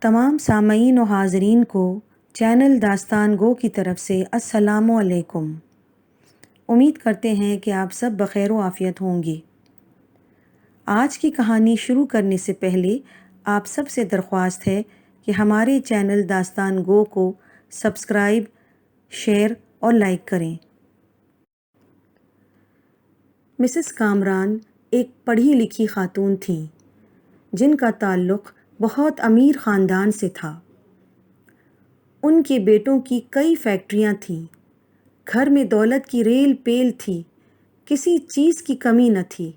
تمام سامعین و حاضرین کو چینل داستان گو کی طرف سے السلام علیکم۔ امید کرتے ہیں کہ آپ سب بخیر و عافیت ہوں گے۔ آج کی کہانی شروع کرنے سے پہلے آپ سب سے درخواست ہے کہ ہمارے چینل داستان گو کو سبسکرائب، شیئر اور لائک کریں۔ مسز کامران ایک پڑھی لکھی خاتون تھیں جن کا تعلق بہت امیر خاندان سے تھا۔ ان کے بیٹوں کی کئی فیکٹریاں تھیں، گھر میں دولت کی ریل پیل تھی، کسی چیز کی کمی نہ تھی۔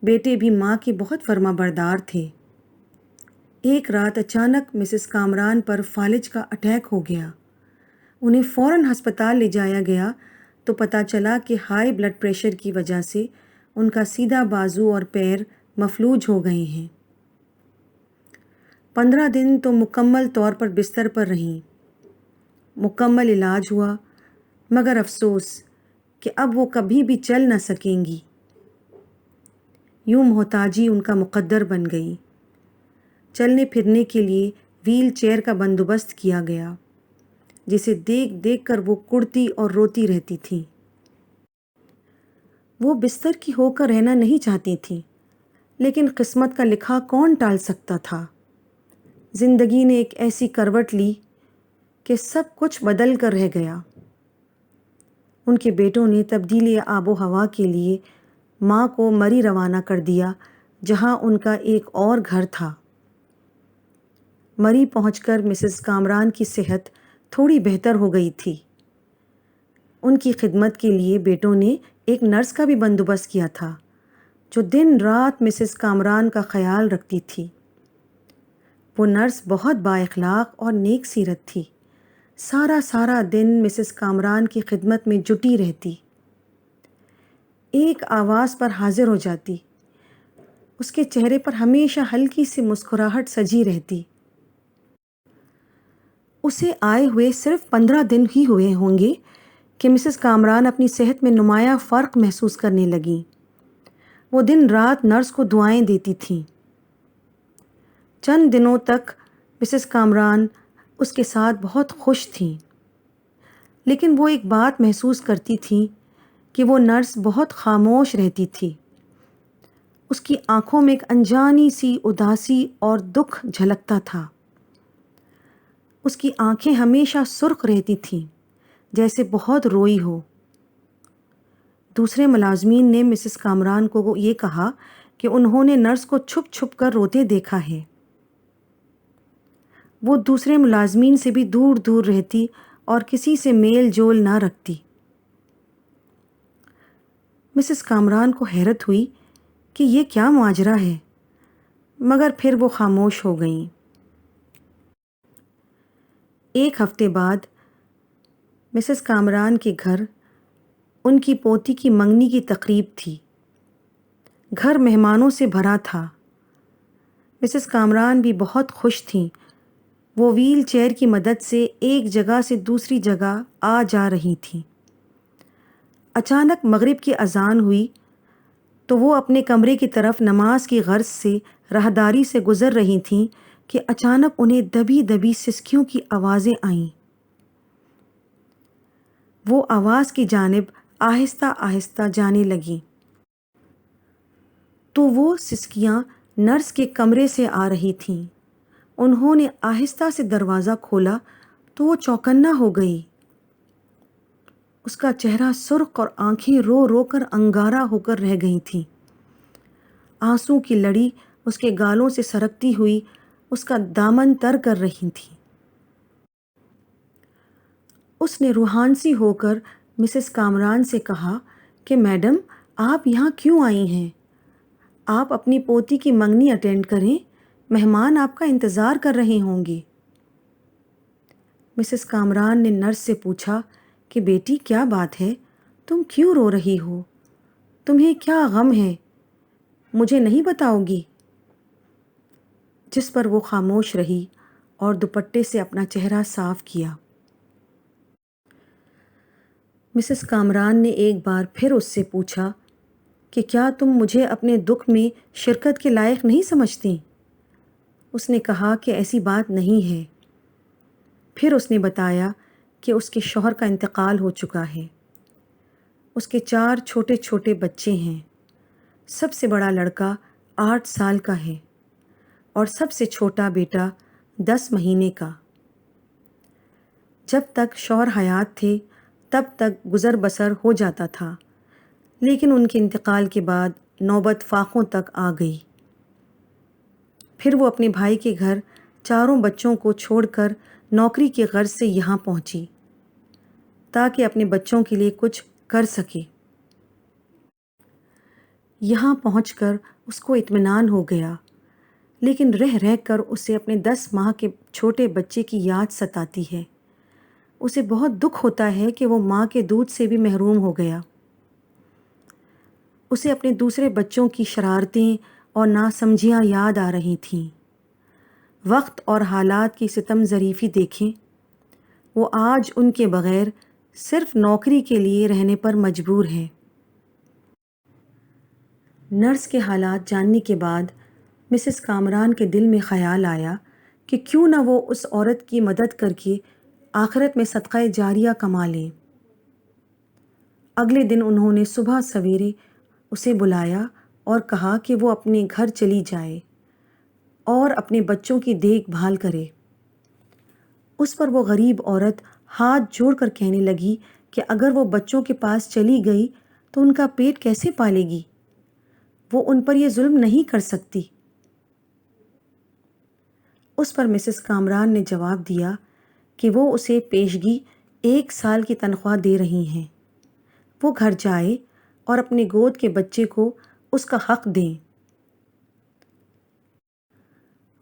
بیٹے بھی ماں کے بہت فرما بردار تھے۔ ایک رات اچانک مسز کامران پر فالج کا اٹیک ہو گیا۔ انہیں فوراً ہسپتال لے جایا گیا تو پتہ چلا کہ ہائی بلڈ پریشر کی وجہ سے ان کا سیدھا بازو اور پیر مفلوج ہو گئے ہیں۔ 15 دن تو مکمل طور پر بستر پر رہیں۔ مکمل علاج ہوا، مگر افسوس کہ اب وہ کبھی بھی چل نہ سکیں گی۔ یوں محتاجی ان کا مقدر بن گئی۔ چلنے پھرنے کے لیے ویل چیئر کا بندوبست کیا گیا، جسے دیکھ دیکھ کر وہ کڑتی اور روتی رہتی تھیں۔ وہ بستر کی ہو کر رہنا نہیں چاہتی تھیں، لیکن قسمت کا لکھا کون ٹال سکتا تھا۔ زندگی نے ایک ایسی کروٹ لی کہ سب کچھ بدل کر رہ گیا۔ ان کے بیٹوں نے تبدیلی آب و ہوا کے لیے ماں کو مری روانہ کر دیا، جہاں ان کا ایک اور گھر تھا۔ مری پہنچ کر مسز کامران کی صحت تھوڑی بہتر ہو گئی تھی۔ ان کی خدمت کے لیے بیٹوں نے ایک نرس کا بھی بندوبست کیا تھا، جو دن رات مسز کامران کا خیال رکھتی تھی۔ وہ نرس بہت با اخلاق اور نیک سیرت تھی۔ سارا دن مسز کامران کی خدمت میں جٹی رہتی، ایک آواز پر حاضر ہو جاتی۔ اس کے چہرے پر ہمیشہ ہلکی سی مسکراہٹ سجی رہتی۔ اسے آئے ہوئے صرف 15 دن ہی ہوئے ہوں گے کہ مسز کامران اپنی صحت میں نمایاں فرق محسوس کرنے لگیں۔ وہ دن رات نرس کو دعائیں دیتی تھیں۔ چند دنوں تک مسز کامران اس کے ساتھ بہت خوش تھیں، لیکن وہ ایک بات محسوس کرتی تھیں کہ وہ نرس بہت خاموش رہتی تھی۔ اس کی آنکھوں میں ایک انجانی سی اداسی اور دکھ جھلکتا تھا۔ اس کی آنکھیں ہمیشہ سرخ رہتی تھیں، جیسے بہت روئی ہو۔ دوسرے ملازمین نے مسز کامران کو یہ کہا کہ انہوں نے نرس کو چھپ چھپ کر روتے دیکھا ہے۔ وہ دوسرے ملازمین سے بھی دور دور رہتی اور کسی سے میل جول نہ رکھتی۔ مسز کامران کو حیرت ہوئی کہ یہ کیا ماجرا ہے، مگر پھر وہ خاموش ہو گئیں۔ ایک ہفتے بعد مسز کامران کے گھر ان کی پوتی کی منگنی کی تقریب تھی۔ گھر مہمانوں سے بھرا تھا۔ مسز کامران بھی بہت خوش تھیں۔ وہ ویل چیئر کی مدد سے ایک جگہ سے دوسری جگہ آ جا رہی تھیں۔ اچانک مغرب کی اذان ہوئی تو وہ اپنے کمرے کی طرف نماز کی غرض سے راہداری سے گزر رہی تھیں کہ اچانک انہیں دبی دبی سسکیوں کی آوازیں آئیں۔ وہ آواز کی جانب آہستہ آہستہ جانے لگیں تو وہ سسکیاں نرس کے کمرے سے آ رہی تھیں۔ انہوں نے آہستہ سے دروازہ کھولا تو وہ چوکنا ہو گئی۔ اس کا چہرہ سرخ اور آنکھیں رو رو کر انگارہ ہو کر رہ گئی تھیں۔ آنسوں کی لڑی اس کے گالوں سے سرکتی ہوئی اس کا دامن تر کر رہی تھیں۔ اس نے روحانسی ہو کر مسز کامران سے کہا کہ میڈم، آپ یہاں کیوں آئی ہیں؟ آپ اپنی پوتی کی منگنی اٹینڈ کریں، مہمان آپ کا انتظار کر رہے ہوں گے۔ مسز کامران نے نرس سے پوچھا کہ بیٹی کیا بات ہے؟ تم کیوں رو رہی ہو؟ تمہیں کیا غم ہے؟ مجھے نہیں بتاؤ گی؟ جس پر وہ خاموش رہی اور دوپٹے سے اپنا چہرہ صاف کیا۔ مسز کامران نے ایک بار پھر اس سے پوچھا کہ کیا تم مجھے اپنے دکھ میں شرکت کے لائق نہیں سمجھتی؟ اس نے کہا کہ ایسی بات نہیں ہے۔ پھر اس نے بتایا کہ اس کے شوہر کا انتقال ہو چکا ہے۔ اس کے 4 چھوٹے چھوٹے بچے ہیں۔ سب سے بڑا لڑکا 8 سال کا ہے اور سب سے چھوٹا بیٹا 10 مہینے کا۔ جب تک شوہر حیات تھے تب تک گزر بسر ہو جاتا تھا، لیکن ان کے انتقال کے بعد نوبت فاقوں تک آ گئی۔ پھر وہ اپنے بھائی کے گھر 4 بچوں کو چھوڑ کر نوکری کے غرض سے یہاں پہنچی تاکہ اپنے بچوں کے لیے کچھ کر سکے۔ یہاں پہنچ کر اس کو اطمینان ہو گیا، لیکن رہ رہ کر اسے اپنے 10 ماہ کے چھوٹے بچے کی یاد ستاتی ہے۔ اسے بہت دکھ ہوتا ہے کہ وہ ماں کے دودھ سے بھی محروم ہو گیا۔ اسے اپنے دوسرے بچوں کی شرارتیں اور ناسمجھیاں یاد آ رہی تھیں۔ وقت اور حالات کی ستم ظریفی دیکھیں، وہ آج ان کے بغیر صرف نوکری کے لیے رہنے پر مجبور ہے۔ نرس کے حالات جاننے کے بعد مسز کامران کے دل میں خیال آیا کہ کیوں نہ وہ اس عورت کی مدد کر کے آخرت میں صدقہ جاریہ کما لیں۔ اگلے دن انہوں نے صبح سویرے اسے بلایا اور کہا کہ وہ اپنے گھر چلی جائے اور اپنے بچوں کی دیکھ بھال کرے۔ اس پر وہ غریب عورت ہاتھ جوڑ کر کہنے لگی کہ اگر وہ بچوں کے پاس چلی گئی تو ان کا پیٹ کیسے پالے گی؟ وہ ان پر یہ ظلم نہیں کر سکتی۔ اس پر مسز کامران نے جواب دیا کہ وہ اسے پیشگی 1 سال کی تنخواہ دے رہی ہیں۔ وہ گھر جائے اور اپنے گود کے بچے کو اس کا حق دیں،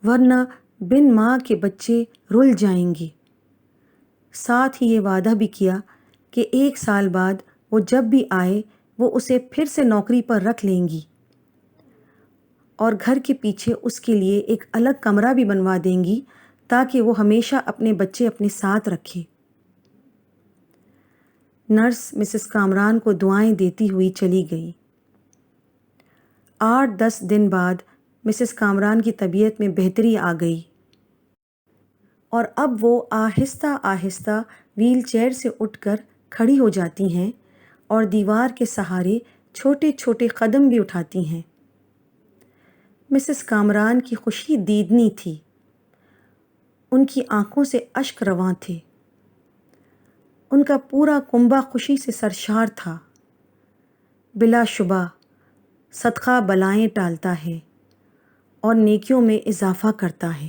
ورنہ بن ماں کے بچے رل جائیں گے۔ ساتھ ہی یہ وعدہ بھی کیا کہ 1 سال بعد وہ جب بھی آئے وہ اسے پھر سے نوکری پر رکھ لیں گی اور گھر کے پیچھے اس کے لیے ایک الگ کمرہ بھی بنوا دیں گی تاکہ وہ ہمیشہ اپنے بچے اپنے ساتھ رکھے۔ نرس مسز کامران کو دعائیں دیتی ہوئی چلی گئی۔ 8-10 دن بعد مسز کامران کی طبیعت میں بہتری آ گئی اور اب وہ آہستہ آہستہ وہیل چیئر سے اٹھ کر کھڑی ہو جاتی ہیں اور دیوار کے سہارے چھوٹے چھوٹے قدم بھی اٹھاتی ہیں۔ مسز کامران کی خوشی دیدنی تھی۔ ان کی آنکھوں سے اشک رواں تھے۔ ان کا پورا کنبہ خوشی سے سرشار تھا۔ بلا شبہ صدقہ بلائیں ٹالتا ہے اور نیکیوں میں اضافہ کرتا ہے۔